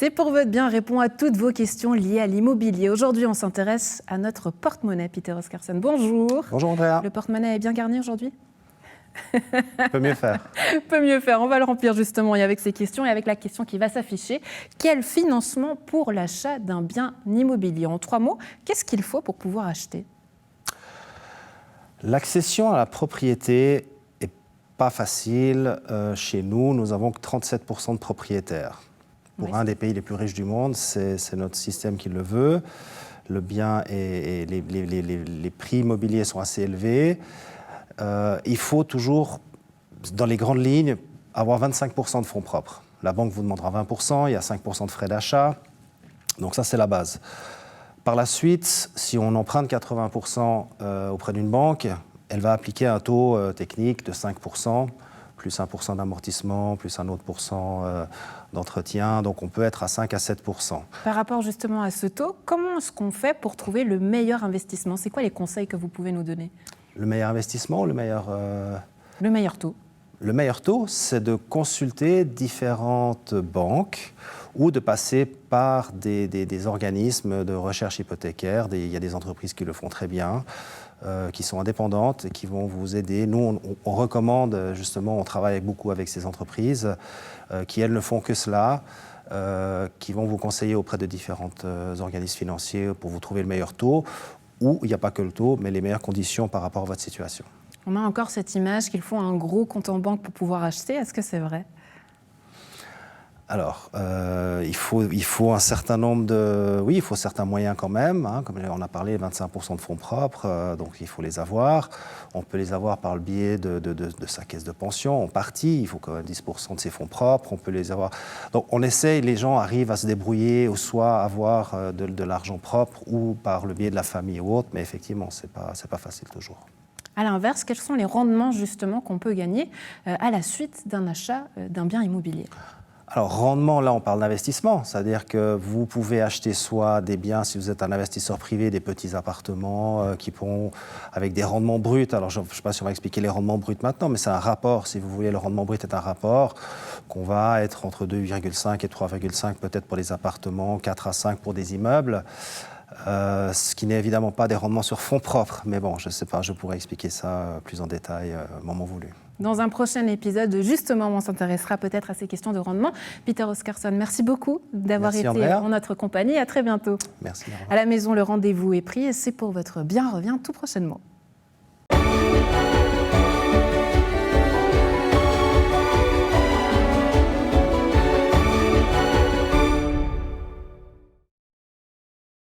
C'est pour votre bien, répond à toutes vos questions liées à l'immobilier. Aujourd'hui, on s'intéresse à notre porte-monnaie. Peter Oscarson, bonjour. Bonjour Andrea. Le porte-monnaie est bien garni aujourd'hui? Peut mieux faire. Peut mieux faire, on va le remplir justement et avec ces questions et avec la question qui va s'afficher. Quel financement pour l'achat d'un bien immobilier? En 3 mots, qu'est-ce qu'il faut pour pouvoir acheter? L'accession à la propriété n'est pas facile. Chez nous, nous avons que 37% de propriétaires. Pour un des pays les plus riches du monde, c'est notre système qui le veut. Le bien et les prix immobiliers sont assez élevés. Il faut toujours, dans les grandes lignes, avoir 25% de fonds propres. La banque vous demandera 20%, il y a 5% de frais d'achat. Donc ça, c'est la base. Par la suite, si on emprunte 80% auprès d'une banque, elle va appliquer un taux technique de 5%, plus 1% d'amortissement, plus un autre pourcent d'entretien. Donc on peut être à 5 à 7%. Par rapport justement à ce taux, comment est-ce qu'on fait pour trouver le meilleur investissement? C'est quoi les conseils que vous pouvez nous donner? Le meilleur investissement ou le meilleur... Le meilleur taux. Le meilleur taux, c'est de consulter différentes banques ou de passer par des organismes de recherche hypothécaire. Il y a des entreprises qui le font très bien, qui sont indépendantes et qui vont vous aider. Nous, on recommande, justement, on travaille beaucoup avec ces entreprises qui, elles, ne font que cela, qui vont vous conseiller auprès de différents organismes financiers pour vous trouver le meilleur taux, où il n'y a pas que le taux, mais les meilleures conditions par rapport à votre situation. On a encore cette image qu'il faut un gros compte en banque pour pouvoir acheter. Est-ce que c'est vrai? Alors, il faut un certain nombre de... Oui, il faut certains moyens quand même. Hein, comme on a parlé, 25% de fonds propres, donc il faut les avoir. On peut les avoir par le biais de sa caisse de pension, en partie. Il faut quand même 10% de ses fonds propres. On peut les avoir... Donc, on essaye, les gens arrivent à se débrouiller, ou soit avoir de l'argent propre, ou par le biais de la famille ou autre. Mais effectivement, c'est pas facile toujours. À l'inverse, quels sont les rendements justement qu'on peut gagner à la suite d'un achat d'un bien immobilier? Alors, rendement, là, on parle d'investissement. C'est-à-dire que vous pouvez acheter soit des biens, si vous êtes un investisseur privé, des petits appartements qui pourront, avec des rendements bruts. Alors, je ne sais pas si on va expliquer les rendements bruts maintenant, mais c'est un rapport. Si vous voulez, le rendement brut est un rapport qu'on va être entre 2,5 et 3,5 peut-être pour les appartements, 4 à 5 pour des immeubles. Ce qui n'est évidemment pas des rendements sur fonds propres. Mais bon, je ne sais pas, je pourrais expliquer ça plus en détail au moment voulu. Dans un prochain épisode, justement, on s'intéressera peut-être à ces questions de rendement. Peter Oscarson, merci beaucoup d'avoir été en notre compagnie. À très bientôt. Merci. À la maison, le rendez-vous est pris et c'est pour votre bien revient tout prochainement.